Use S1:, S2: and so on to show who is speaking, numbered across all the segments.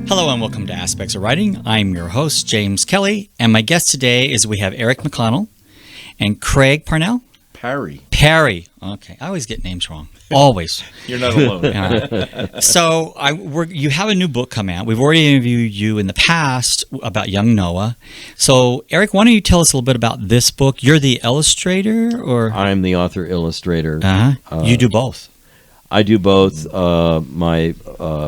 S1: Hello and welcome to Aspects of Writing. I'm your host, James Kelly, and my guest today is we have Eric McConnell and Craig Parnell? Parry. Okay, I always get names wrong. Always.
S2: You're not alone.
S1: So you have a new book come out. We've already interviewed you in the past about young Noah. So Eric, why don't you tell us a little bit about this book? You're the illustrator, or
S3: I'm the author illustrator.
S1: You do both.
S3: I do both. My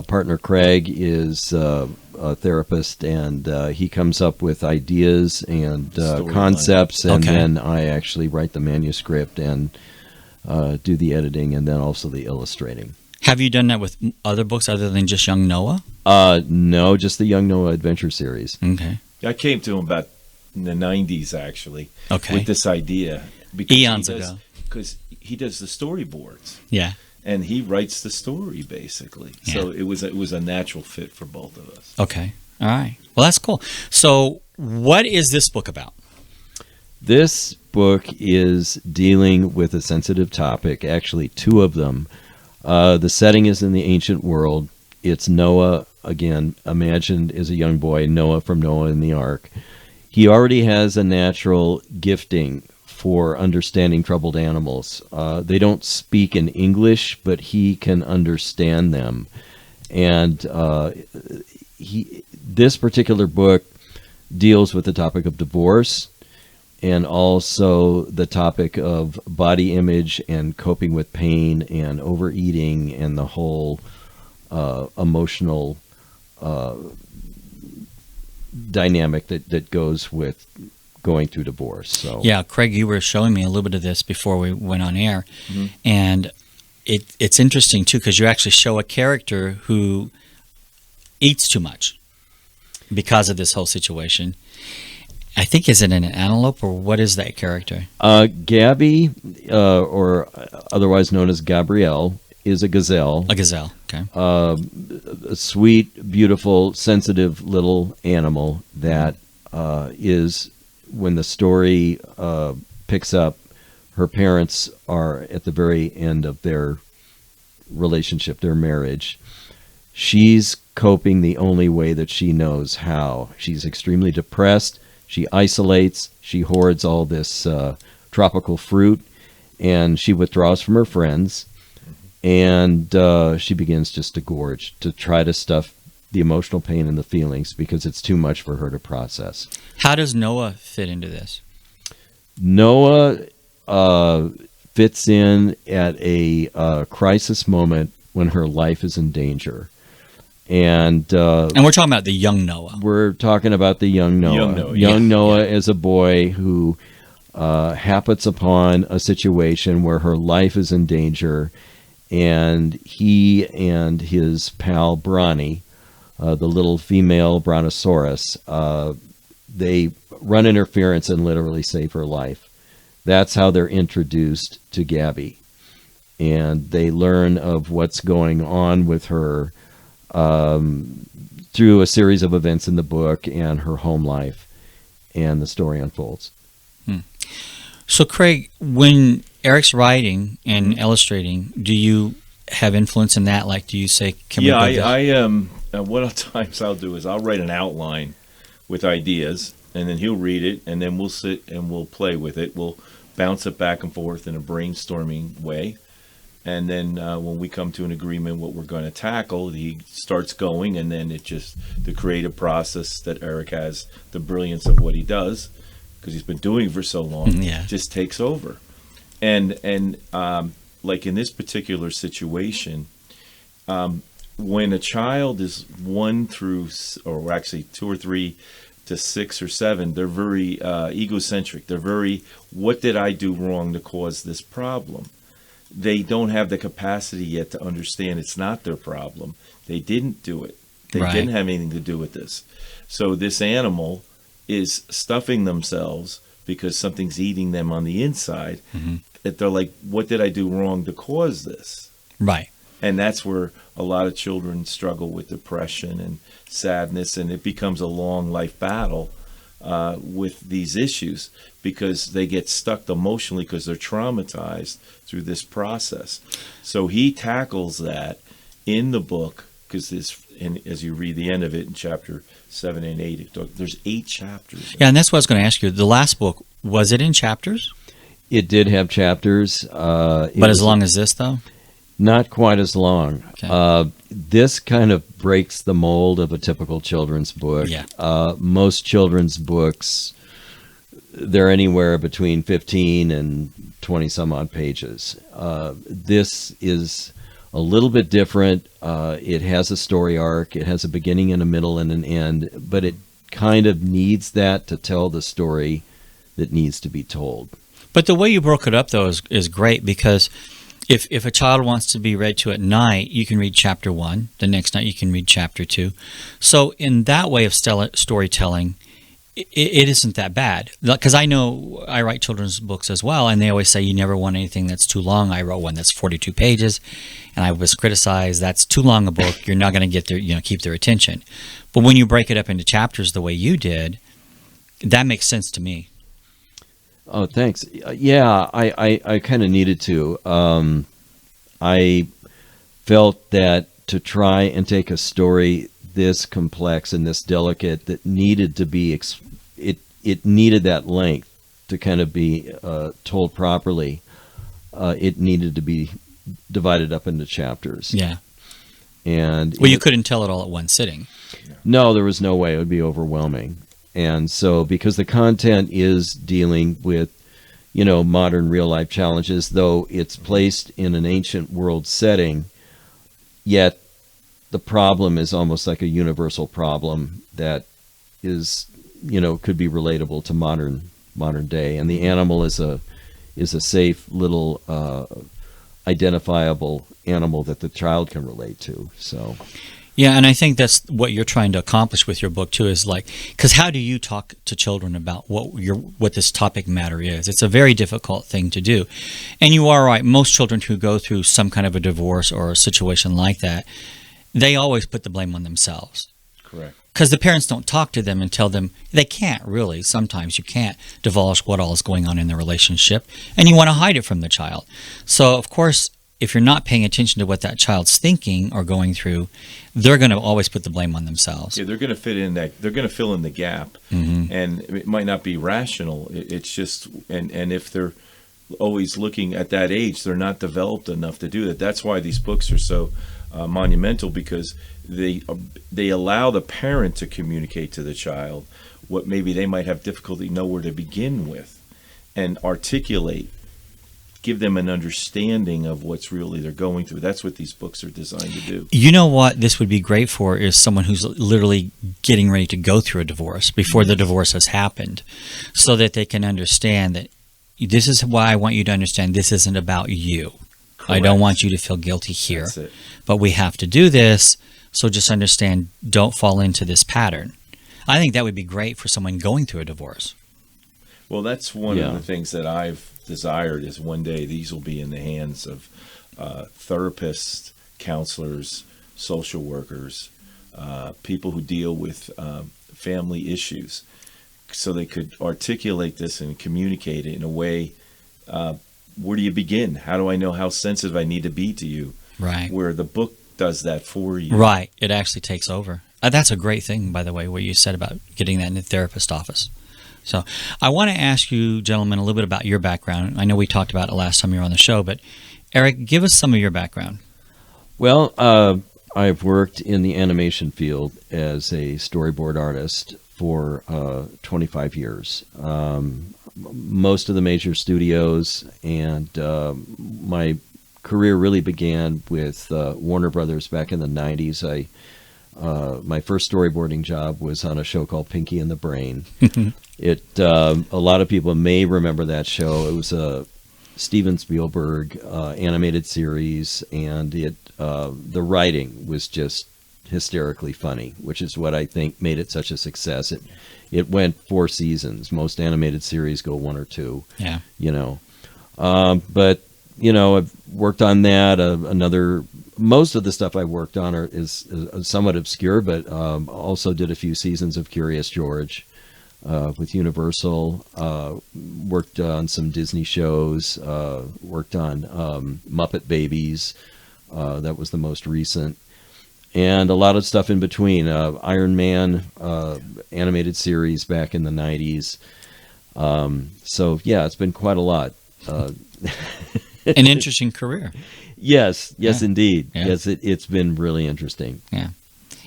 S3: partner Craig is a therapist, and he comes up with ideas and concepts, and then I actually write the manuscript and do the editing, and then also the illustrating.
S1: Have you done that with other books other than just Young Noah?
S3: No, just the Young Noah Adventure series.
S1: Okay.
S2: I came to him about in the 90s, actually, with this idea.
S1: Eons ago.
S2: Because he does the storyboards.
S1: Yeah.
S2: And he writes the story, basically.
S1: Yeah.
S2: So it was a natural fit for both of us.
S1: Okay. All right. Well, that's cool. So what is this book about?
S3: This book is dealing with a sensitive topic, actually two of them. The setting is in the ancient world. It's Noah, again, imagined as a young boy, Noah from Noah in the Ark. He already has a natural gifting for understanding troubled animals. They don't speak in English, but he can understand them. And this particular book deals with the topic of divorce and also the topic of body image and coping with pain and overeating and the whole emotional dynamic that goes with going through divorce. So
S1: yeah, Craig, you were showing me a little bit of this before we went on air, and it's interesting too because you actually show a character who eats too much because of this whole situation. I think, is it an antelope, or what is that character?
S3: Gaby, or otherwise known as Gabrielle, is a gazelle.
S1: A gazelle, okay.
S3: A sweet, beautiful, sensitive little animal that is, when the story picks up, her parents are at the very end of their relationship, their marriage. She's coping the only way that she knows how. She's extremely depressed. She isolates. She hoards all this tropical fruit, and she withdraws from her friends, and she begins just to gorge, to try to stuff the emotional pain and the feelings because it's too much for her to process.
S1: How does Noah fit into this?
S3: Noah fits in at a crisis moment when her life is in danger. And
S1: we're talking about the young Noah.
S3: We're talking about the young Noah. Young Noah is a boy who happens upon a situation where her life is in danger, and he and his pal Bronny, the little female brontosaurus, they run interference and literally save her life. That's how they're introduced to Gaby. And they learn of what's going on with her through a series of events in the book and her home life, and the story unfolds.
S1: So, Craig, when Eric's writing and illustrating, do you have influence in that? Like, do you say, can we do this?
S2: What times I'll do is I'll write an outline with ideas, and then he'll read it, and then we'll sit and we'll play with it. We'll bounce it back and forth in a brainstorming way. And then when we come to an agreement what we're going to tackle, he starts going, and then the creative process that Eric has, the brilliance of what he does, because he's been doing it for so long, just takes over. And like in this particular situation, when a child is 1 through, or actually 2 or 3 to 6 or 7, they're very egocentric. They're very, what did I do wrong to cause this problem? They don't have the capacity yet to understand it's not their problem. They didn't do it. They didn't have anything to do with this. So this animal is stuffing themselves because something's eating them on the inside. That they're like, what did I do wrong to cause this?
S1: Right.
S2: And that's where a lot of children struggle with depression and sadness, and it becomes a long life battle with these issues because they get stuck emotionally because they're traumatized through this process. So he tackles that in the book because and as you read the end of it in chapter 7 and 8, there's 8 chapters.
S1: Yeah, and that's what I was going to ask you. The last book, was it in chapters?
S3: It did have chapters.
S1: But as long as this, though?
S3: Not quite as long.
S1: Okay.
S3: This kind of breaks the mold of a typical children's book.
S1: Yeah.
S3: Most children's books, they're anywhere between 15 and 20 some odd pages. This is a little bit different. It has a story arc. It has a beginning and a middle and an end, but it kind of needs that to tell the story that needs to be told.
S1: But the way you broke it up, though, is great, because if a child wants to be read to at night, you can read chapter 1. The next night you can read chapter 2. So in that way of storytelling, it isn't that bad. Because I know I write children's books as well, and they always say you never want anything that's too long. I wrote one that's 42 pages, and I was criticized, that's too long a book. You're not going to get their, keep their attention. But when you break it up into chapters the way you did, that makes sense to me.
S3: Oh, thanks. Yeah, I kind of needed to. I felt that to try and take a story this complex and this delicate that needed to be, it needed that length to kind of be told properly. It needed to be divided up into chapters.
S1: Yeah.
S3: And
S1: well, you couldn't tell it all at one sitting.
S3: No, there was no way. It would be overwhelming. And so, because the content is dealing with, modern real-life challenges, though it's placed in an ancient world setting, yet the problem is almost like a universal problem that is, could be relatable to modern day. And the animal is a safe little identifiable animal that the child can relate to. So.
S1: Yeah, and I think that's what you're trying to accomplish with your book too. Is like, because how do you talk to children about what this topic matter is? It's a very difficult thing to do, and you are right. Most children who go through some kind of a divorce or a situation like that, they always put the blame on themselves.
S2: Correct.
S1: Because the parents don't talk to them and tell them they can't really. Sometimes you can't divulge what all is going on in the relationship, and you want to hide it from the child. So of course, if you're not paying attention to what that child's thinking or going through, they're going to always put the blame on themselves.
S2: Yeah, they're going to they're going to fill in the gap, and it might not be rational. It's just, and if they're always looking at that age, they're not developed enough to do that. That's why these books are so monumental, because they allow the parent to communicate to the child what maybe they might have difficulty know where to begin with, and articulate. Give them an understanding of what's really they're going through. That's what these books are designed to do.
S1: You know what this would be great for is someone who's literally getting ready to go through a divorce before the divorce has happened, so that they can understand that this is why I want you to understand this isn't about you. Correct. I don't want you to feel guilty here.
S2: That's it.
S1: But we have to do this, so just understand, don't fall into this pattern. I think that would be great for someone going through a divorce.
S2: Well, that's one of the things that I've desired, is one day these will be in the hands of therapists, counselors, social workers, people who deal with family issues, so they could articulate this and communicate it in a way. Where do you begin? How do I know how sensitive I need to be to you?
S1: Right.
S2: Where the book does that for you.
S1: Right. It actually takes over. That's a great thing, by the way, what you said about getting that in the therapist office. So I want to ask you, gentlemen, a little bit about your background. I know we talked about it last time you were on the show, but Eric, give us some of your background.
S3: Well, I've worked in the animation field as a storyboard artist for 25 years. Most of the major studios, and my career really began with Warner Brothers back in the 90s. My first storyboarding job was on a show called Pinky and the Brain. A lot of people may remember that show. It was a Steven Spielberg animated series, and the writing was just hysterically funny, which is what I think made it such a success. It went 4 seasons. Most animated series go 1 or 2.
S1: Yeah.
S3: But I've worked on that. Most of the stuff I worked on is somewhat obscure, but also did a few seasons of Curious George with Universal. Worked on some Disney shows. Worked on Muppet Babies. That was the most recent. and a lot of stuff in between. Iron Man animated series back in the 90s. So yeah, it's been quite a lot.
S1: An interesting career.
S3: Yes,
S1: Yeah.
S3: indeed.
S1: Yeah.
S3: Yes, it's been really interesting.
S1: Yeah.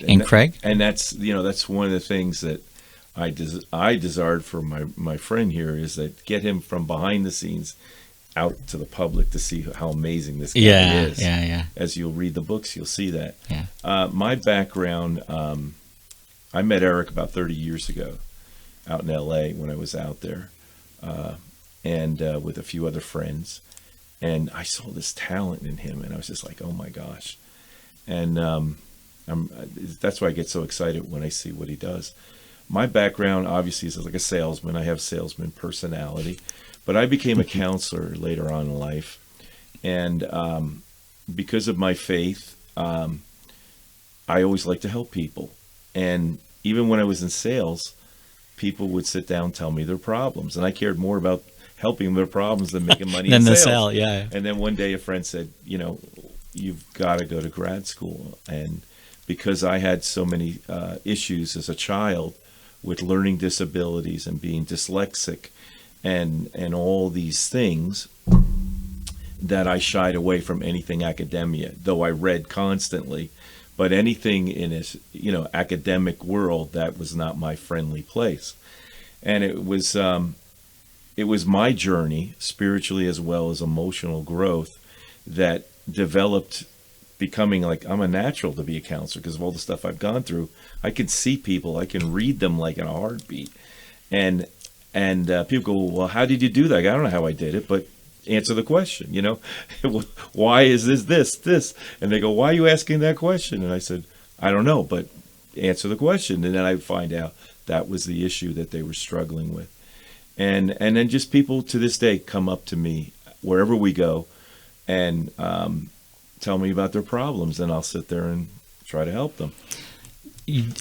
S1: And Craig?
S2: And that's one of the things that I desired for my friend here, is that get him from behind the scenes out to the public to see how amazing this guy is.
S1: Yeah.
S2: As you'll read the books, you'll see that.
S1: Yeah.
S2: My background, I met Eric about 30 years ago out in L.A. when I was out there, and with a few other friends. And I saw this talent in him, and I was just like, oh, my gosh. And that's why I get so excited when I see what he does. My background, obviously, is like a salesman. I have salesman personality. But I became a counselor later on in life. And because of my faith, I always liked to help people. And even when I was in sales, people would sit down and tell me their problems. And I cared more about helping them their problems than making money in
S1: Than the
S2: sales.
S1: sale, yeah.
S2: And then one day a friend said, you've got to go to grad school. And because I had so many issues as a child with learning disabilities and being dyslexic and all these things, that I shied away from anything academia, though I read constantly. But anything in this, academic world, that was not my friendly place. And it was my journey, spiritually as well as emotional growth, that developed becoming like, I'm a natural to be a counselor because of all the stuff I've gone through. I can see people, I can read them like in a heartbeat. And people go, well, how did you do that? I don't know how I did it, but answer the question, why is this? And they go, why are you asking that question? And I said, I don't know, but answer the question. And then I find out that was the issue that they were struggling with. And then just people to this day come up to me wherever we go and tell me about their problems, and I'll sit there and try to help them.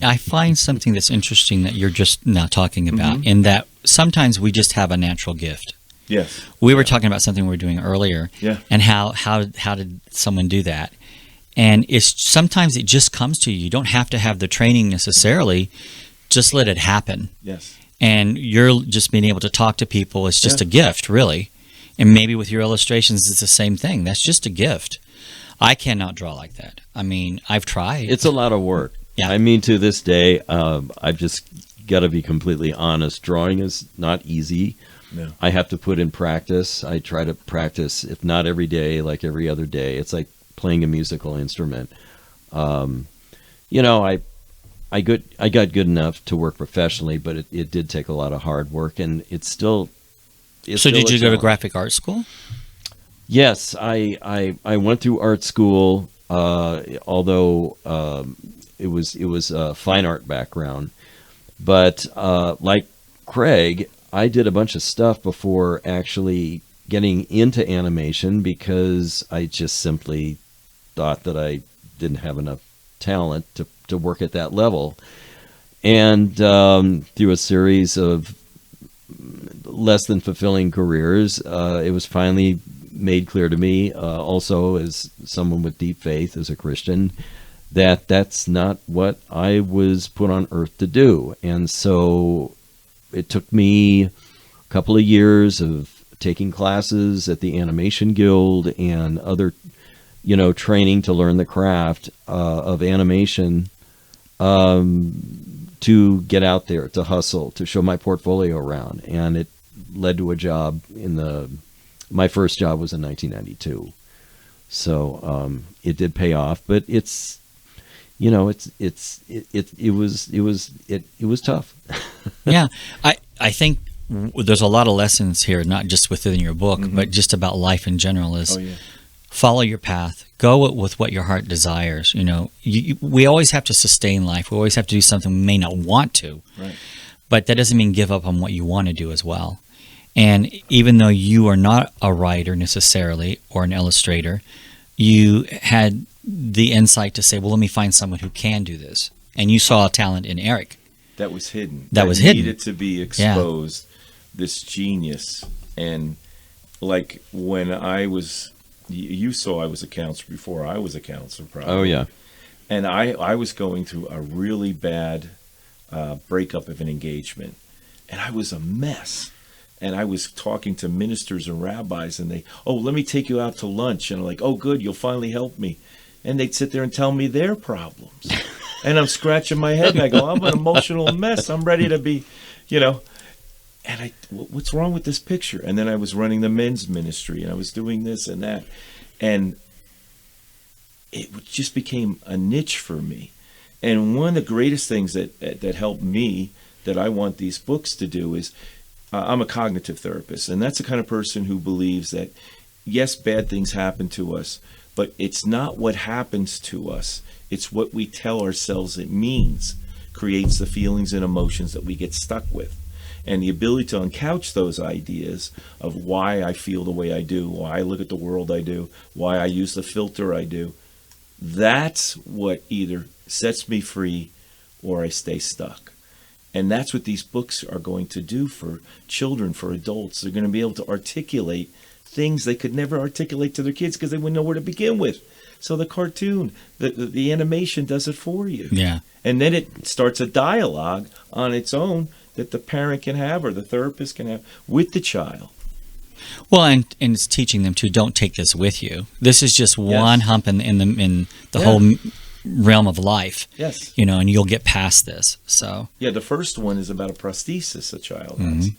S1: I find something that's interesting that you're just now talking about, in that sometimes we just have a natural gift.
S2: Yes.
S1: We were talking about something we were doing earlier, and how did someone do that? And sometimes it just comes to you. You don't have to have the training necessarily. Just let it happen.
S2: Yes.
S1: And you're just being able to talk to people. It's just a gift, really. And maybe with your illustrations, it's the same thing. That's just a gift. I cannot draw like that. I mean, I've tried.
S3: It's a lot of work.
S1: Yeah.
S3: I mean, to this day, I've just got to be completely honest. Drawing is not easy.
S2: No.
S3: I have to put in practice. I try to practice, if not every day, like every other day. It's like playing a musical instrument. I got good enough to work professionally, but it did take a lot of hard work, and it's still.
S1: So did you go to graphic art school?
S3: Yes, I went through art school, although it was a fine art background. But like Craig, I did a bunch of stuff before actually getting into animation because I just simply thought that I didn't have enough talent to work at that level. And through a series of less than fulfilling careers, it was finally made clear to me, also as someone with deep faith, as a Christian, that that's not what I was put on earth to do. And so it took me a couple of years of taking classes at the Animation Guild and other, training to learn the craft of animation, to get out there, to hustle, to show my portfolio around. And it led to a job my first job was in 1992. So it did pay off, but it was tough.
S1: Yeah. I think there's a lot of lessons here, not just within your book, but just about life in general, is follow your path. Go with what your heart desires. We always have to sustain life. We always have to do something we may not want to.
S2: Right.
S1: But that doesn't mean give up on what you want to do as well. And even though you are not a writer necessarily or an illustrator, you had the insight to say, well, let me find someone who can do this. And you saw a talent in Eric.
S2: That was hidden.
S1: That was hidden.
S2: Needed to be exposed, this genius. And like when I was, you saw I was a counselor before I was a counselor, probably.
S3: Oh, yeah.
S2: And I was going through a really bad breakup of an engagement, and I was a mess. And I was talking to ministers and rabbis, and let me take you out to lunch. And I'm like, oh, good, you'll finally help me. And they'd sit there and tell me their problems. And I'm scratching my head, and I go, I'm an emotional mess. I'm ready to be, and what's wrong with this picture? And then I was running the men's ministry, and I was doing this and that. And it just became a niche for me. And one of the greatest things that helped me, that I want these books to do, is I'm a cognitive therapist, and that's the kind of person who believes that, yes, bad things happen to us, but it's not what happens to us. It's what we tell ourselves it means creates the feelings and emotions that we get stuck with. And the ability to uncouch those ideas of why I feel the way I do, why I look at the world I do, why I use the filter I do, that's what either sets me free or I stay stuck. And that's what these books are going to do for children, for adults. They're going to be able to articulate things they could never articulate to their kids because they wouldn't know where to begin with. So the cartoon, the animation does it for you.
S1: Yeah.
S2: And then it starts a dialogue on its own that the parent can have or the therapist can have with the child.
S1: Well, and it's teaching them to don't take this with you. This is just one hump in the whole realm of life.
S2: Yes.
S1: And you'll get past this. So
S2: yeah, the first one is about a prosthesis a child has.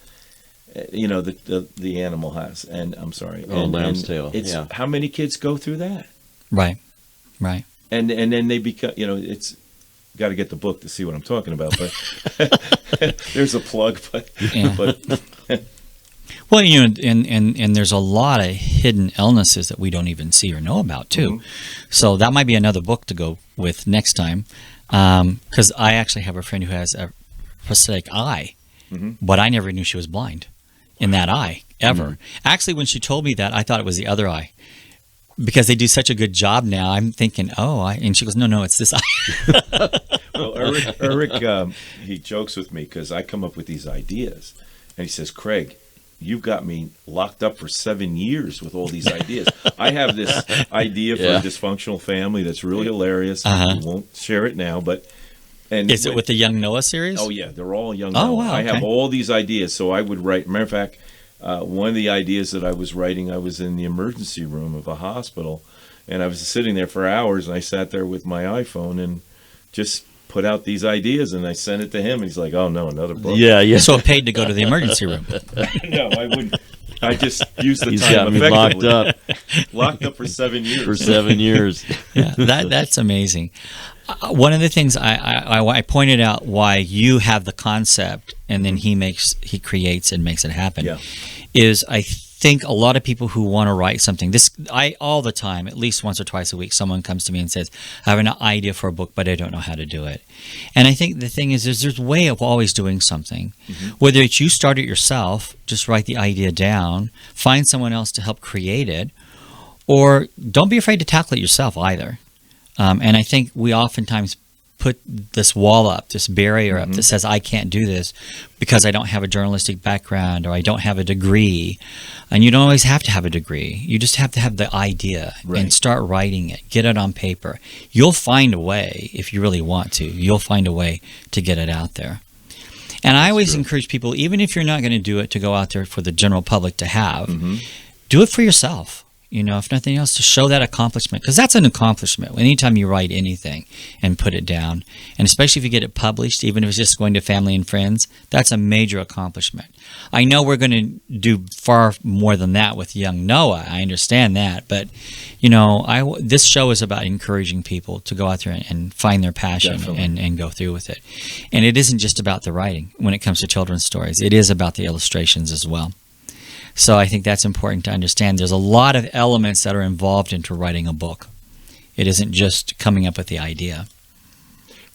S2: The animal has, and I'm sorry,
S3: lamb's tail.
S2: It's how many kids go through that?
S1: Right.
S2: And then they become, it's got to get the book to see what I'm talking about. But there's a plug. But
S1: well, and there's a lot of hidden illnesses that we don't even see or know about too.
S2: Mm-hmm.
S1: So that might be another book to go with next time, because I actually have a friend who has a prosthetic eye, but I never knew she was blind in that eye ever. Actually, when she told me that, I thought it was the other eye. Because they do such a good job now, I'm thinking, and she goes, no, it's this eye.
S2: Well, Eric, he jokes with me because I come up with these ideas, and he says, Craig, you've got me locked up for 7 years with all these ideas. I have this idea for a dysfunctional family that's really hilarious. We won't share it now, but
S1: is it with the Young Noah series?
S2: Oh yeah, they're all Young Noah.
S1: Wow,
S2: I have all these ideas, so I would write. Matter of fact, one of the ideas that I was writing, I was in the emergency room of a hospital, and I was sitting there for hours, and I sat there with my iPhone and just put out these ideas, and I sent it to him, and he's like, oh no, another book.
S3: Yeah.
S1: So it paid to go to the emergency room.
S2: No, I wouldn't. I just used the
S3: He's
S2: time
S3: got me
S2: effectively. Locked up for 7 years.
S3: For 7 years.
S1: Yeah, that's amazing. One of the things I pointed out why you have the concept and then he creates and makes it happen is I think a lot of people who want to write something, all the time, at least once or twice a week, someone comes to me and says, I have an idea for a book, but I don't know how to do it. And I think the thing is there's a way of always doing something. Whether it's you start it yourself, just write the idea down, find someone else to help create it, or don't be afraid to tackle it yourself either. And I think we oftentimes put this wall up, this barrier up that says I can't do this because I don't have a journalistic background or I don't have a degree. And you don't always have to have a degree. You just have to have the idea and start writing it, get it on paper. You'll find a way, if you really want to, you'll find a way to get it out there. And I always encourage people, even if you're not going to do it to go out there for the general public to have, do it for yourself. If nothing else, to show that accomplishment. Because that's an accomplishment. Anytime you write anything and put it down, and especially if you get it published, even if it's just going to family and friends, that's a major accomplishment. I know we're going to do far more than that with Young Noah. I understand that. But, this show is about encouraging people to go out there and find their passion and go through with it. And it isn't just about the writing when it comes to children's stories. It is about the illustrations as well. So I think that's important to understand. There's a lot of elements that are involved into writing a book. It isn't just coming up with the idea.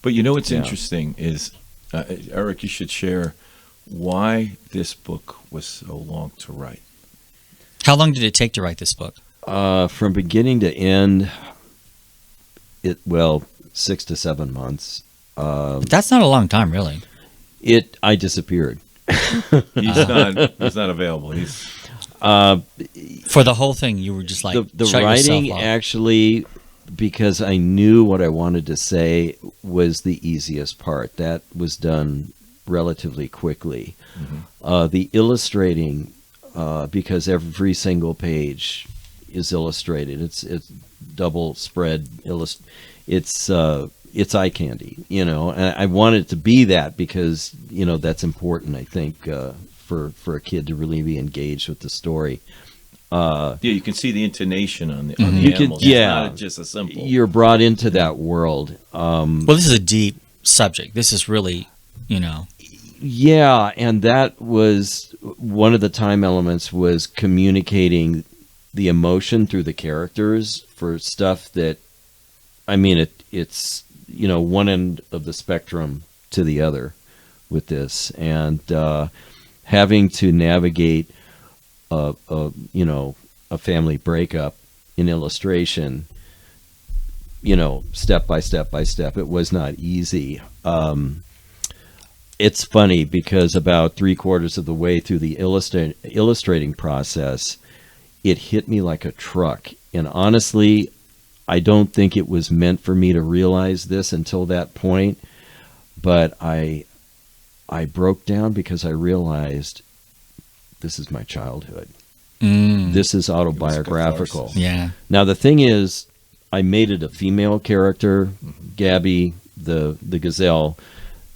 S2: But what's interesting is, Eric, you should share why this book was so long to write.
S1: How long did it take to write this book?
S3: From beginning to end, 6 to 7 months.
S1: But that's not a long time, really.
S3: I disappeared.
S2: He's not available.
S1: For the whole thing, you were just like
S3: the
S1: shut
S3: writing
S1: yourself off.
S3: actually because I knew what I wanted to say was the easiest part. That was done relatively quickly. The illustrating, because every single page is illustrated. It's double spread. It's eye candy, And I wanted it to be that because that's important. I think for a kid to really be engaged with the story.
S2: You can see the intonation on the
S3: You could-
S2: animals.
S3: yeah.
S2: It's not just a simple.
S3: You're brought into that world.
S1: Well, this is a deep subject. This is really,
S3: Yeah, and that was one of the time elements was communicating the emotion through the characters for stuff that, it's one end of the spectrum to the other with this, and having to navigate a family breakup in illustration, step by step by step. It was not easy. It's funny because about 3/4 of the way through the illustrating process, it hit me like a truck. And honestly, I don't think it was meant for me to realize this until that point. But I broke down because I realized this is my childhood. This is autobiographical.
S1: Yeah.
S3: Now, the thing is, I made it a female character, Gaby, the gazelle.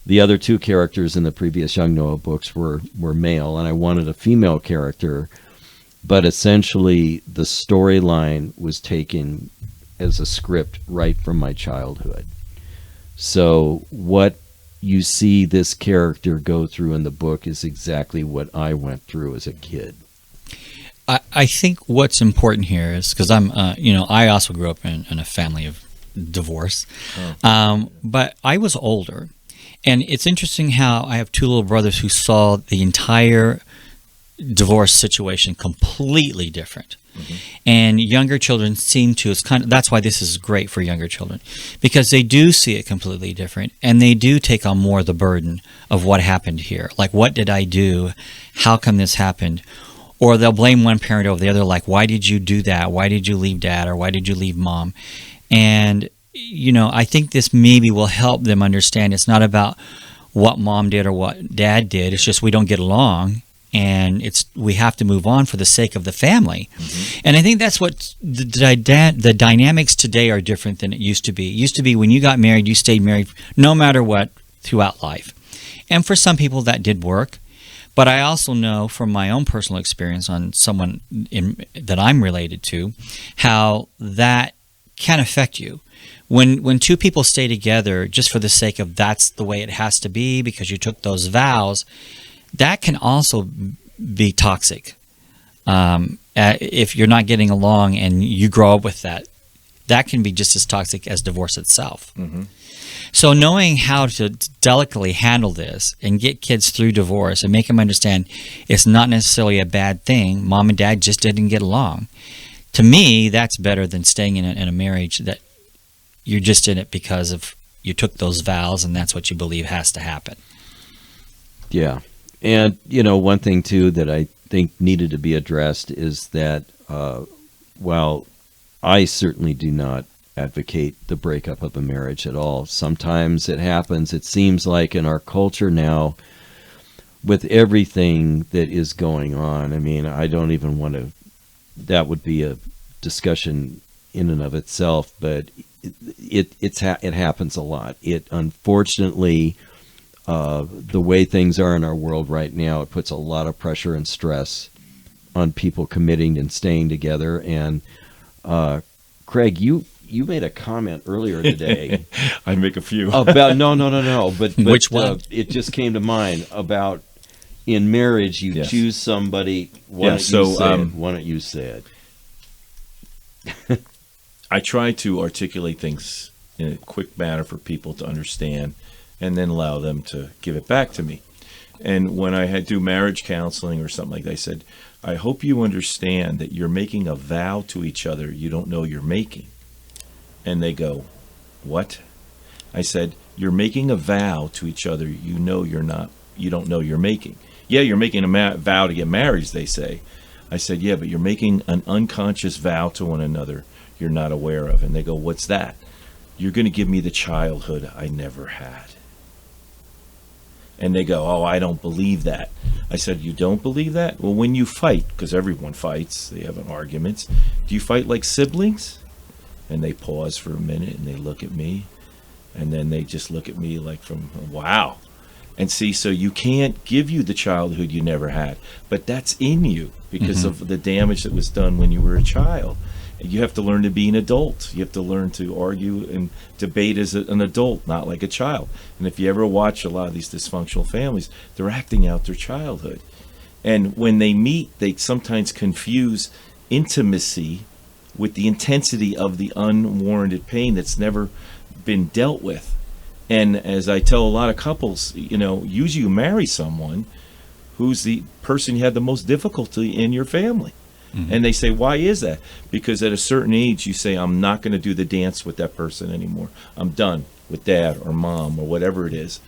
S3: The other two characters in the previous Young Noah books were male, and I wanted a female character. But essentially, the storyline was taken as a script right from my childhood. So what you see this character go through in the book is exactly what I went through as a kid.
S1: I think what's important here is because I also grew up in a family of divorce, but I was older. And it's interesting how I have two little brothers who saw the entire divorce situation completely different. And younger children seem to, that's why this is great for younger children, because they do see it completely different, and they do take on more of the burden of what happened here. Like, what did I do? How come this happened? Or they'll blame one parent over the other, like, why did you do that? Why did you leave dad? Or why did you leave mom? And I think this maybe will help them understand it's not about what mom did or what dad did. It's just we don't get along, and we have to move on for the sake of the family. And I think that's what the dynamics today are different than it used to be. It used to be when you got married, you stayed married no matter what throughout life. And for some people that did work. But I also know from my own personal experience on someone that I'm related to, how that can affect you. When two people stay together just for the sake of that's the way it has to be because you took those vows, that can also be toxic. If you're not getting along and you grow up with that, that can be just as toxic as divorce itself. So knowing how to delicately handle this and get kids through divorce and make them understand it's not necessarily a bad thing, mom and dad just didn't get along, to me, that's better than staying in a marriage that you're just in it because of you took those vows and that's what you believe has to happen.
S3: Yeah. And, one thing, too, that I think needed to be addressed is that while I certainly do not advocate the breakup of a marriage at all, sometimes it happens. It seems like in our culture now, with everything that is going on, I don't even want to, that would be a discussion in and of itself, but it happens a lot. It unfortunately, the way things are in our world right now, it puts a lot of pressure and stress on people committing and staying together. And Craig, you made a comment earlier today.
S2: I make a few
S3: about no. But
S1: Which one?
S3: It just came to mind about in marriage you choose somebody. Why don't you say it?
S2: I try to articulate things in a quick manner for people to understand, and then allow them to give it back to me. And when I had do marriage counseling or something like that, I said, I hope you understand that you're making a vow to each other you don't know you're making. And they go, what? I said, you're making a vow to each other you don't know you're making. Yeah, you're making a vow to get married, they say. I said, yeah, but you're making an unconscious vow to one another you're not aware of. And they go, what's that? You're going to give me the childhood I never had. And they go, oh, I don't believe that. I said, you don't believe that? Well, when you fight, because everyone fights, they have arguments, do you fight like siblings? And they pause for a minute and they look at me. And then they just look at me like from, wow. And see, so you can't give you the childhood you never had. But that's in you because of the damage that was done when you were a child. You have to learn to be an adult. You have to learn to argue and debate as an adult, not like a child. And if you ever watch a lot of these dysfunctional families, they're acting out their childhood. And when they meet, they sometimes confuse intimacy with the intensity of the unwarranted pain that's never been dealt with. And as I tell a lot of couples, usually you marry someone who's the person you had the most difficulty in your family. And they say, why is that? Because at a certain age, you say, I'm not going to do the dance with that person anymore. I'm done with dad or mom or whatever it is.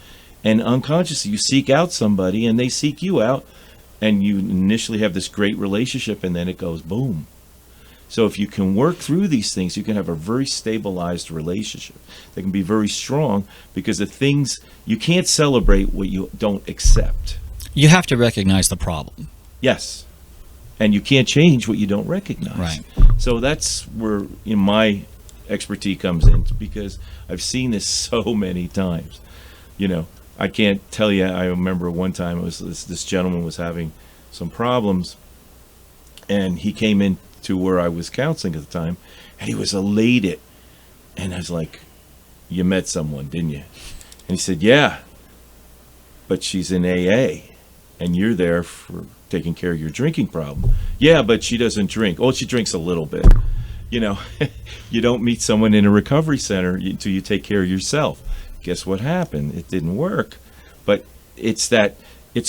S2: And unconsciously, you seek out somebody and they seek you out. And you initially have this great relationship and then it goes boom. So if you can work through these things, you can have a very stabilized relationship. They can be very strong because the things, you can't celebrate what you don't accept.
S1: You have to recognize the problem.
S2: Yes. And you can't change what you don't recognize.
S1: Right.
S2: So that's where my expertise comes in, because I've seen this so many times. I can't tell you. I remember one time it was this gentleman was having some problems, and he came in to where I was counseling at the time, and he was elated. And I was like, you met someone, didn't you? And he said, yeah, but she's in AA, and you're there for taking care of your drinking problem. Yeah, but she doesn't drink. Oh, she drinks a little bit. You don't meet someone in a recovery center until you take care of yourself. Guess what happened? It didn't work. But it's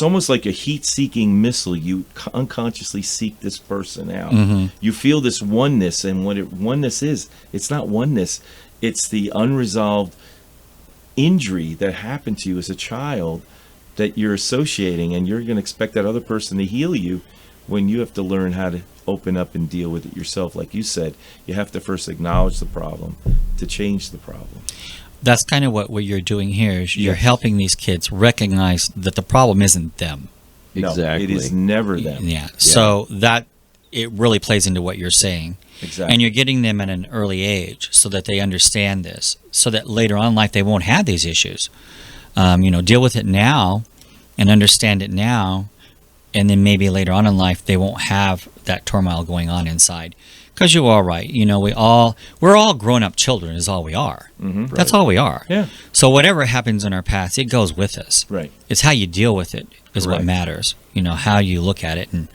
S2: almost like a heat-seeking missile. You unconsciously seek this person out. You feel this oneness, and what oneness is, it's not oneness. It's the unresolved injury that happened to you as a child that you're associating, and you're going to expect that other person to heal you when you have to learn how to open up and deal with it yourself. Like you said, you have to first acknowledge the problem to change the problem.
S1: That's kind of what you're doing here. Is you're helping these kids recognize that the problem isn't them.
S3: Exactly.
S2: No, it is never them.
S1: Yeah. So that it really plays into what you're saying.
S2: Exactly.
S1: And you're getting them at an early age so that they understand this, so that later on in life they won't have these issues. Deal with it now and understand it now, and then maybe later on in life they won't have that turmoil going on inside. Because you're all right. We're all grown-up children is all we are. That's all we are.
S2: Yeah.
S1: So whatever happens in our past, it goes with us.
S2: Right.
S1: It's how you deal with it is what matters. How you look at it. And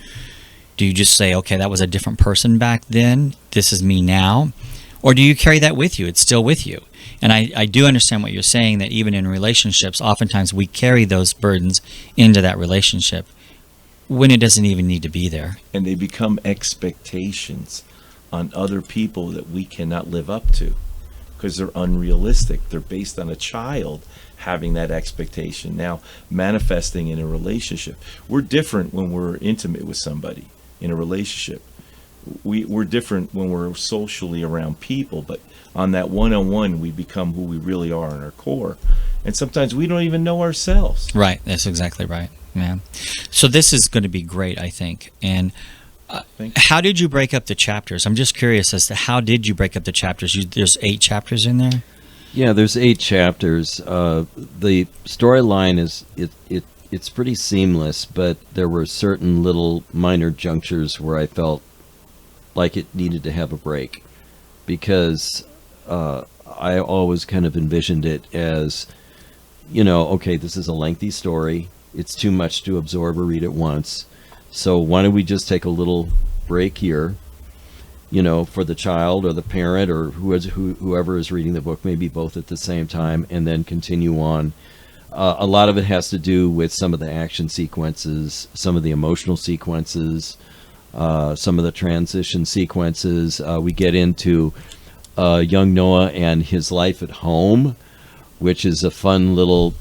S1: do you just say, okay, that was a different person back then, this is me now? Or do you carry that with you? It's still with you. And I do understand what you're saying, that even in relationships, oftentimes we carry those burdens into that relationship when it doesn't even need to be there.
S2: And they become expectations on other people that we cannot live up to because they're unrealistic. They're based on a child having that expectation now manifesting in a relationship. We're different when we're intimate with somebody in a relationship. We're different when we're socially around people, but on that one-on-one, we become who we really are in our core. And sometimes we don't even know ourselves.
S1: Right. That's exactly right. Yeah. So this is going to be great, I think. And how did you break up the chapters? I'm just curious as to how did you break up the chapters? There's 8 chapters in there?
S3: Yeah, there's 8 chapters. The storyline is it's pretty seamless, but there were certain little minor junctures where I felt like it needed to have a break, because I always kind of envisioned it as, okay, this is a lengthy story. It's too much to absorb or read at once. So why don't we just take a little break here, for the child or the parent or whoever is reading the book, maybe both at the same time, and then continue on. A lot of it has to do with some of the action sequences, some of the emotional sequences, some of the transition sequences. We get into young Noah and his life at home, which is a fun little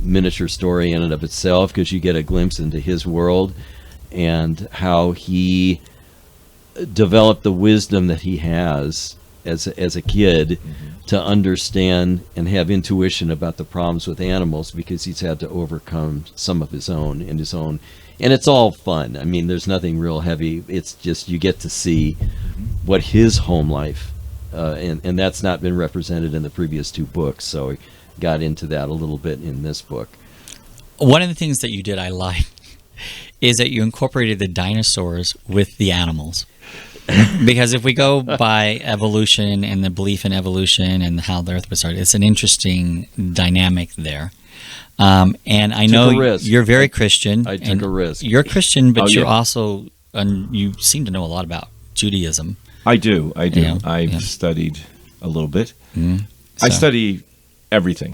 S3: miniature story in and of itself, because you get a glimpse into his world and how he develop the wisdom that he has as a kid to understand and have intuition about the problems with animals, because he's had to overcome some of his own. And it's all fun. I mean, there's nothing real heavy. It's just you get to see what his home life, and that's not been represented in the previous two books. So I got into that a little bit in this book.
S1: One of the things that you did I like is that you incorporated the dinosaurs with the animals. Because if we go by evolution and the belief in evolution and how the Earth was started, it's an interesting dynamic there. And I know you're very Christian.
S3: I took a risk.
S1: You're Christian, but you're also, you seem to know a lot about Judaism.
S2: I do.
S1: Yeah,
S2: I've studied a little bit.
S1: So-
S2: I study everything.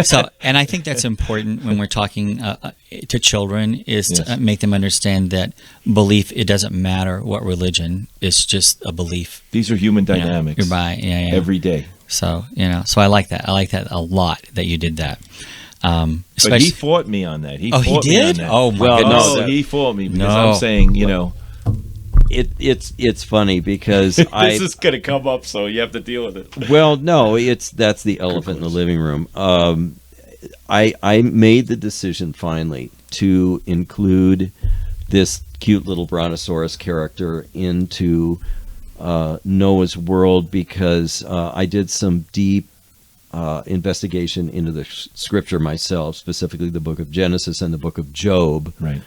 S1: So, and I think that's important when we're talking to children, is to make them understand that belief, it doesn't matter what religion, it's just a belief.
S2: These are human dynamics.
S1: You're by,
S2: every day.
S1: So, so I like that. I like that a lot that you did that.
S2: But he fought me on that.
S1: He did?
S2: Oh,
S1: my goodness.
S2: No, he fought me because I'm saying,
S3: It's funny because
S2: this is going to come up, so you have to deal with it.
S3: Well, no, that's the elephant in the living room. I made the decision finally to include this cute little brontosaurus character into Noah's world because I did some deep investigation into the scripture myself, specifically the book of Genesis and the book of Job.
S2: Right.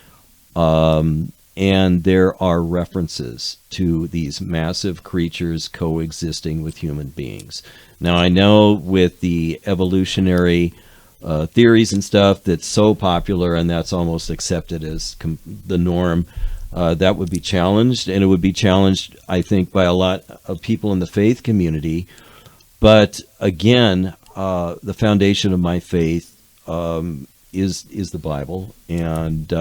S3: And there are references to these massive creatures coexisting with human beings. Now, I know with the evolutionary theories and stuff that's so popular and that's almost accepted as the norm, that would be challenged. And it would be challenged, I think, by a lot of people in the faith community. But again, the foundation of my faith is the Bible. And,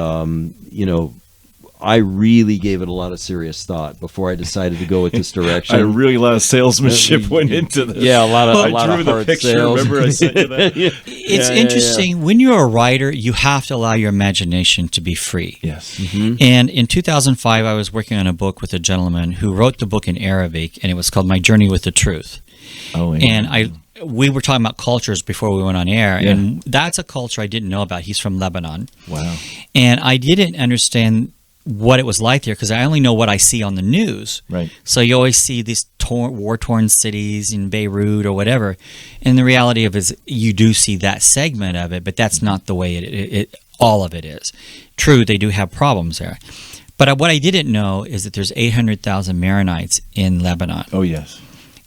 S3: I really gave it a lot of serious thought before I decided to go with this direction.
S2: A lot of salesmanship went into this.
S3: Yeah, a lot
S2: I
S3: of
S2: drew the
S3: hard
S2: picture.
S3: sales.
S2: Remember I sent you that?
S1: It's interesting. When you're a writer, you have to allow your imagination to be free.
S2: Yes.
S1: And in 2005, I was working on a book with a gentleman who wrote the book in Arabic, and it was called My Journey with the Truth.
S2: Oh, yeah.
S1: And we were talking about cultures before we went on air, and that's a culture I didn't know about. He's from Lebanon.
S2: Wow.
S1: And I didn't understand what it was like there because I only know what I see on the news.
S2: Right.
S1: So you always see these war-torn cities in Beirut or whatever. And the reality of it is you do see that segment of it, but that's not the way it all of it is. True, they do have problems there. But what I didn't know is that there's 800,000 Maronites in Lebanon.
S2: Oh, yes.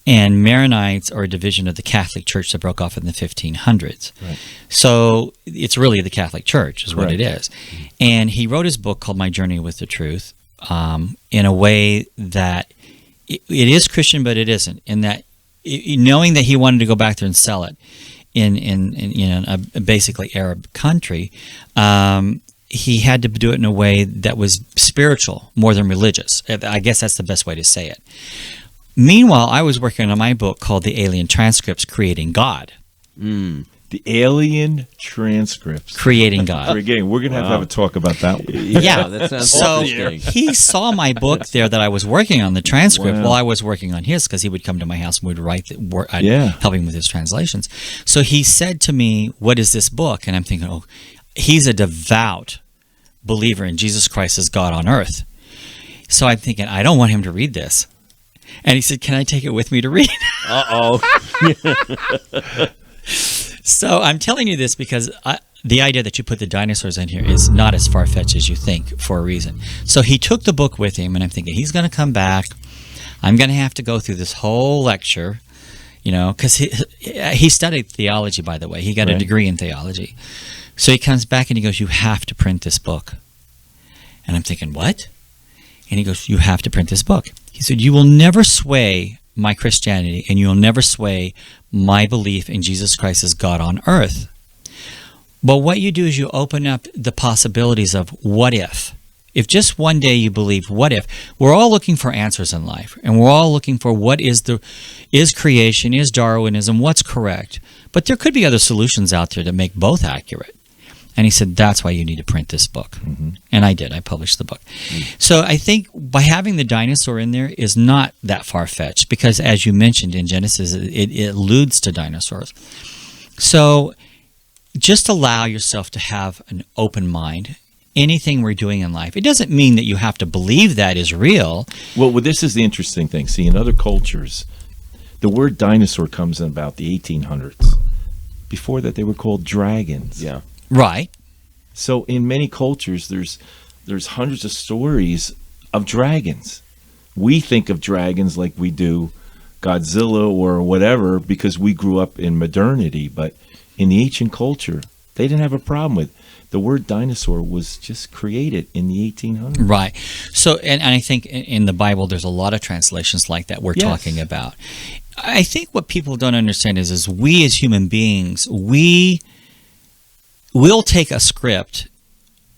S1: And Maronites are a division of the Catholic Church that broke off in the 1500s.
S2: Right.
S1: So it's really the Catholic Church is what it
S2: Correct.
S1: is. And he wrote his book called My Journey with the Truth in a way that it is Christian, but it isn't. In that, knowing that he wanted to go back there and sell it in a basically Arab country, he had to do it in a way that was spiritual more than religious. I guess that's the best way to say it. Meanwhile, I was working on my book called The Alien Transcripts, Creating God.
S2: The Alien Transcripts.
S1: Creating God.
S2: Again, we're going to have a talk about that one.
S1: Yeah.
S3: That sounds
S1: So
S3: interesting.
S1: he saw my book there that I was working on, the transcript, while I was working on his, because he would come to my house and would write, I'd help him with his translations. So he said to me, "What is this book?" And I'm thinking, oh, he's a devout believer in Jesus Christ as God on earth. So I'm thinking, I don't want him to read this. And he said, "Can I take it with me to read?"
S3: Uh-oh.
S1: So I'm telling you this because the idea that you put the dinosaurs in here is not as far-fetched as you think for a reason. So he took the book with him, and I'm thinking, he's going to come back. I'm going to have to go through this whole lecture, because he studied theology, by the way. He got a degree in theology. So he comes back and he goes, "You have to print this book." And I'm thinking, what? And he goes, "You have to print this book." He said, "You will never sway my Christianity, and you will never sway my belief in Jesus Christ as God on earth. But what you do is you open up the possibilities of what if. If just one day you believe, what if? We're all looking for answers in life, and we're all looking for what is creation, is Darwinism, what's correct. But there could be other solutions out there that make both accurate. And he said, that's why you need to print this book.
S2: Mm-hmm.
S1: And I did. I published the book. So I think by having the dinosaur in there is not that far-fetched, because as you mentioned in Genesis, it alludes to dinosaurs. So just allow yourself to have an open mind. Anything we're doing in life, it doesn't mean that you have to believe that is real.
S2: Well, this is the interesting thing. See, in other cultures, the word dinosaur comes in about the 1800s. Before that, they were called dragons.
S3: Yeah.
S1: Right.
S2: So in many cultures, there's hundreds of stories of dragons. We think of dragons like we do Godzilla or whatever because we grew up in modernity. But in the ancient culture, they didn't have a problem with it. The word dinosaur was just created in the 1800s.
S1: Right. So, and I think in the Bible, there's a lot of translations like that we're talking about. I think what people don't understand is we as human beings, we'll take a script,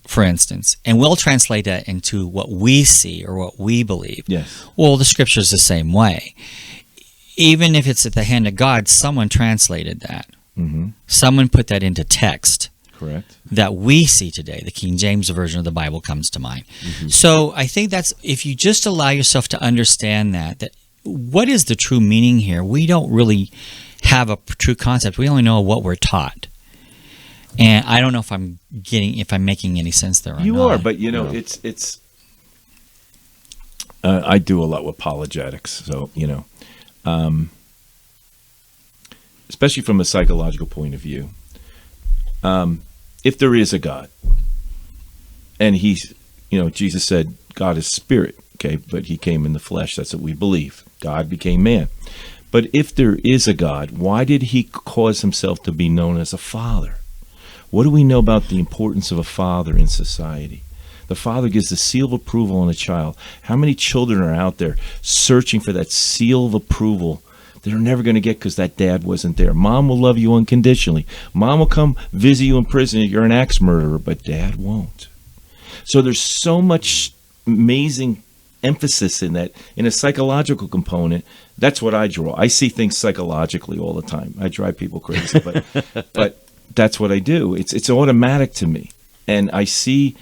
S1: for instance, and we'll translate that into what we see or what we believe.
S2: Yes.
S1: Well, the scripture's the same way. Even if it's at the hand of God, someone translated that.
S2: Mm-hmm.
S1: Someone put that into text.
S2: Correct.
S1: That we see today. The King James Version of the Bible comes to mind. Mm-hmm. So I think that's, if you just allow yourself to understand that what is the true meaning here? We don't really have a true concept. We only know what we're taught. And I don't know if I'm making any sense there or not.
S2: You are, but it's I do a lot with apologetics, so especially from a psychological point of view. If there is a God, and Jesus said God is spirit, okay, but he came in the flesh. That's what we believe. God became man. But if there is a God, why did he cause himself to be known as a father? What do we know about the importance of a father in society? The father gives the seal of approval on a child. How many children are out there searching for that seal of approval they're never going to get because that dad wasn't there? Mom will love you unconditionally. Mom will come visit you in prison if you're an axe murderer, but dad won't. So there's so much amazing emphasis in that, in a psychological component. That's what I draw. I see things psychologically all the time. I drive people crazy, but that's what I do. It's automatic to me, and I see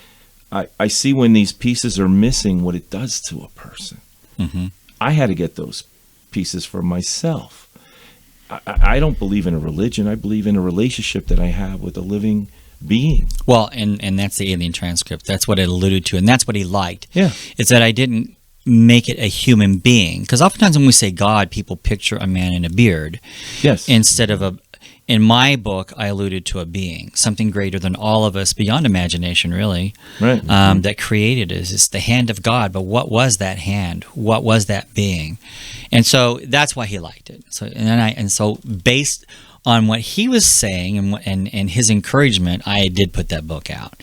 S2: when these pieces are missing what it does to a person.
S1: Mm-hmm.
S2: I had to get those pieces for myself. I don't believe in a religion. I believe in a relationship that I have with a living being.
S1: Well, and that's the alien transcript. That's what it alluded to, and that's what he liked.
S2: Yeah.
S1: It's that I didn't make it a human being. Because oftentimes when we say God, people picture a man in a beard.
S2: Yes.
S1: Instead of in my book, I alluded to a being, something greater than all of us, beyond imagination, really,
S2: right.
S1: That created us. It's the hand of God, but what was that hand? What was that being? And so that's why he liked it. So based on what he was saying and his encouragement, I did put that book out.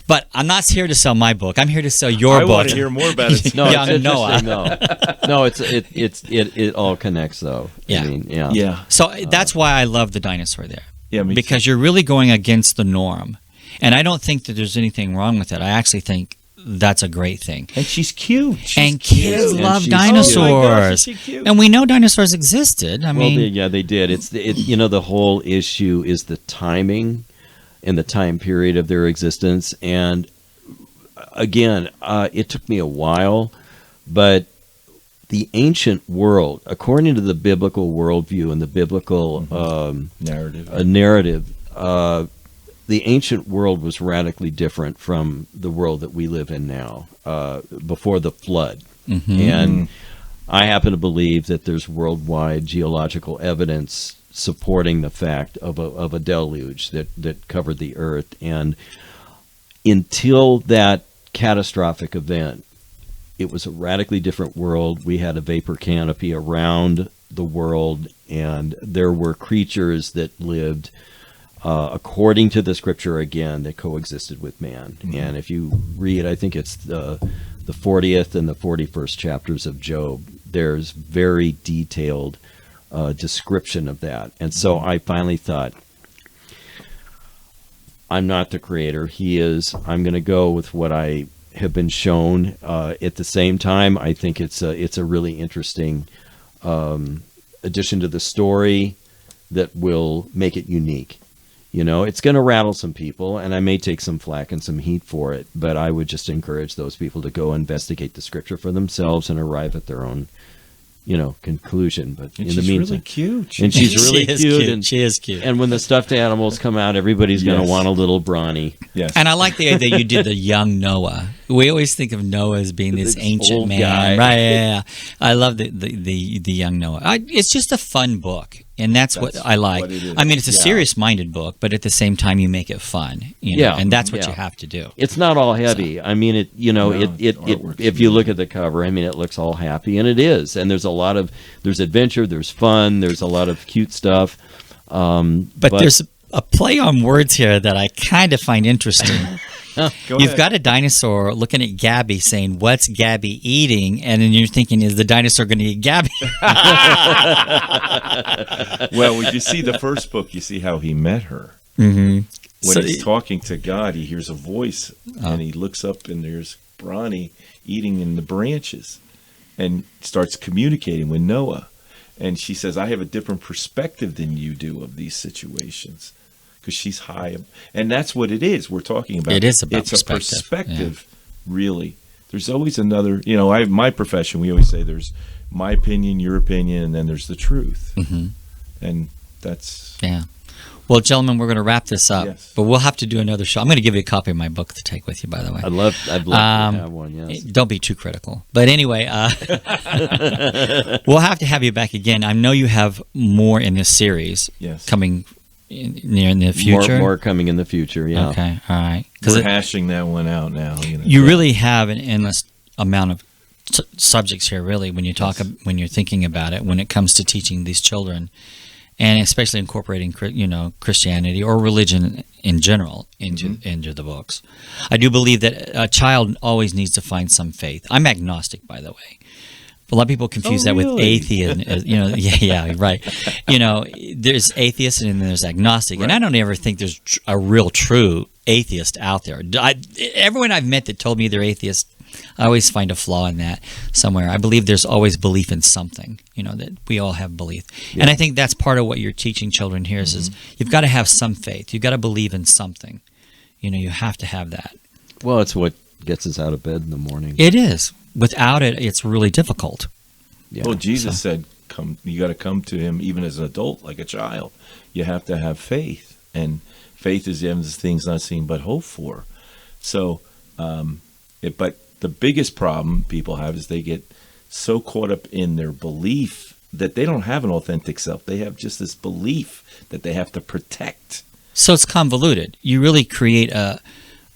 S1: But I'm not here to sell my book. I'm here to sell your book.
S2: I want to hear more about it.
S3: No,
S1: Young Noah.
S3: No, it all connects though.
S1: Yeah.
S3: I mean,
S2: Yeah.
S1: So that's why I love the dinosaur there.
S2: Yeah, me
S1: because
S2: too.
S1: you're really going against the norm. And I don't think that there's anything wrong with it. I actually think that's a great thing.
S2: And she's cute.
S1: And kids
S3: cute.
S1: love
S3: And she's
S1: dinosaurs.
S2: cute. Oh my gosh, is she cute?
S1: And we know dinosaurs existed. I mean,
S3: they did. The whole issue is the timing and the time period of their existence. And again, it took me a while, but the ancient world, according to the biblical worldview and the biblical narrative, the ancient world was radically different from the world that we live in now, before the flood.
S1: Mm-hmm.
S3: And I happen to believe that there's worldwide geological evidence supporting the fact of a deluge that covered the earth. And until that catastrophic event, it was a radically different world. We had a vapor canopy around the world, and there were creatures that lived according to the scripture, again, that coexisted with man. Mm-hmm. And if you read, I think it's the 40th and the 41st chapters of Job, there's very detailed description of that. And so I finally thought, I'm not the creator. He is. I'm going to go with what I have been shown. At the same time, I think it's a really interesting addition to the story that will make it unique. You know, it's going to rattle some people, and I may take some flack and some heat for it, but I would just encourage those people to go investigate the scripture for themselves and arrive at their own, conclusion. But
S2: And
S3: in the
S2: she's
S3: meantime,
S2: really cute.
S3: and she's really
S1: She is
S3: cute, and
S1: she is cute.
S3: and when the stuffed animals come out, everybody's going to
S2: Yes.
S3: want a little brawny.
S2: Yes.
S1: And I like the idea that you did the young Noah. We always think of Noah as being this
S3: This
S1: ancient
S3: old
S1: man,
S3: guy.
S1: right? Yeah. I love the young Noah. It's just a fun book, and that's what
S2: That's
S1: I like.
S2: what it is.
S1: I mean, it's a
S3: Yeah.
S1: serious-minded book, but at the same time, you make it fun.
S3: Yeah.
S1: And that's what
S3: Yeah.
S1: you have to do.
S3: It's not all heavy. I mean,
S2: artwork's
S3: if you look
S2: really
S3: at the cover, I mean, it looks all happy, and it is. And there's there's adventure, there's fun, there's a lot of cute stuff.
S1: But there's a play on words here that I kind of find interesting.
S2: Go
S1: You've
S2: ahead.
S1: got a dinosaur looking at Gaby saying, "What's Gaby eating?" And then you're thinking, is the dinosaur going to eat Gaby?
S2: Well, when you see the first book, you see how he met her.
S1: Mm-hmm.
S2: When he's talking to God, he hears a voice, and he looks up, and there's Bronny eating in the branches, and starts communicating with Noah. And she says, "I have a different perspective than you do of these situations," because she's high, and that's what it is. We're talking about.
S1: It is about
S2: it's
S1: perspective,
S2: a perspective, really. There's always another. My profession. We always say there's my opinion, your opinion, and then there's the truth, and that's.
S1: Yeah. Well, gentlemen, we're going to wrap this up,
S2: Yes.
S1: but we'll have to do another show. I'm going to give you a copy of my book to take with you, by the way.
S3: I'd love to have one. Yes.
S1: Don't be too critical. But anyway, we'll have to have you back again. I know you have more in this series
S2: Yes.
S1: coming near in the future.
S3: More coming in the future. Yeah.
S1: Okay, all right.
S2: We're hashing that one out now.
S1: You really have an endless amount of subjects here, really, when you talk, when you're thinking about it, when it comes to teaching these children, and especially incorporating, Christianity or religion in general into the books. I do believe that a child always needs to find some faith. I'm agnostic, by the way. A lot of people confuse that with
S2: really?
S1: atheism. Yeah, right. There's atheist and then there's agnostic, and I don't ever think there's a real true atheist out there. Everyone I've met that told me they're atheist, I always find a flaw in that somewhere. I believe there's always belief in something, that we all have belief. Yeah. And I think that's part of what you're teaching children here is you've got to have some faith. You've got to believe in something. You have to have that.
S3: Well, it's what gets us out of bed in the morning.
S1: It is. Without it, it's really difficult.
S3: Yeah.
S2: Well, Jesus said, "Come, you got to come to Him, even as an adult, like a child. You have to have faith, and faith is the evidence of things not seen but hoped for." So, but the biggest problem people have is they get so caught up in their belief that they don't have an authentic self. They have just this belief that they have to protect.
S1: So it's convoluted. You really create a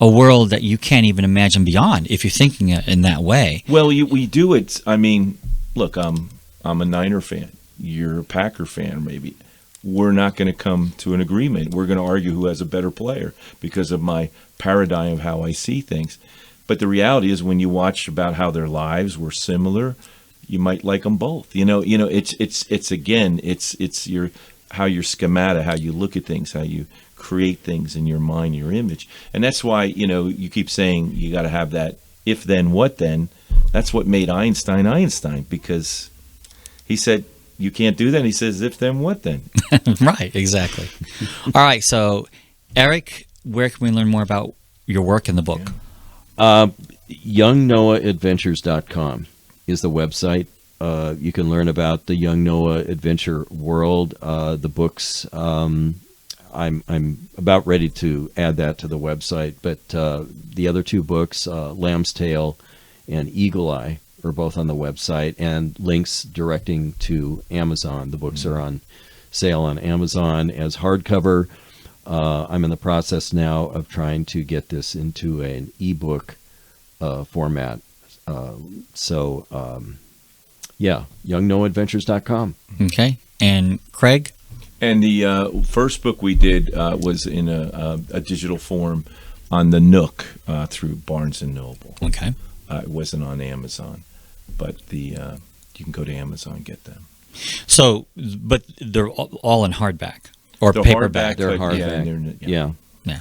S1: world that you can't even imagine beyond if you're thinking in that way.
S2: Well, we do it. I mean, look, I'm a Niner fan. You're a Packer fan, maybe. We're not going to come to an agreement. We're going to argue who has a better player because of my paradigm of how I see things. But the reality is, when you watch about how their lives were similar, you might like them both. It's your how your schemata, how you look at things, how you create things in your mind, your image, and that's why you keep saying you got to have that if then what then. That's what made Einstein, because he said you can't do that. And he says if then what then.
S1: Right, exactly. All right, so Eric, where can we learn more about your work in the book?
S3: YoungNoahAdventures.com is the website. You can learn about the Young Noah Adventure world, the books. I'm about ready to add that to the website, but the other two books, Lamb's Tale and Eagle Eye, are both on the website, and links directing to Amazon. The books are on sale on Amazon as hardcover. I'm in the process now of trying to get this into an ebook format. YoungNoahAdventures.com.
S1: Okay, and Craig?
S2: And the first book we did was in a digital form on the Nook through Barnes & Noble.
S1: Okay.
S2: It wasn't on Amazon, but you can go to Amazon and get them.
S1: So, but they're all in hardback or
S2: The
S1: paperback.
S3: They're
S2: but
S3: hardback.
S2: yeah.
S1: Yeah.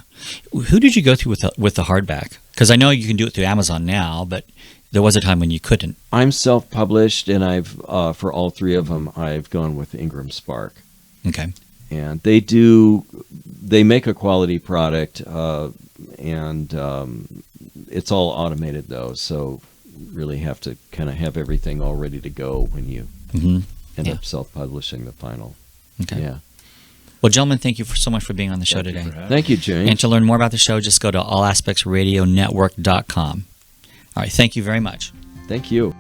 S1: Who did you go through with the hardback? Because I know you can do it through Amazon now, but there was a time when you couldn't.
S3: I'm self-published, and I've for all three of them, I've gone with Ingram Spark.
S1: Okay.
S3: And they make a quality product, and it's all automated though, so really have to kind of have everything all ready to go when you end up self-publishing the final.
S1: Okay.
S3: Yeah.
S1: Well, gentlemen, thank you so much for being on the show today.
S3: Thank you, James.
S1: And to learn more about the show, just go to allaspectsradionetwork.com. All right. Thank you very much.
S3: Thank you.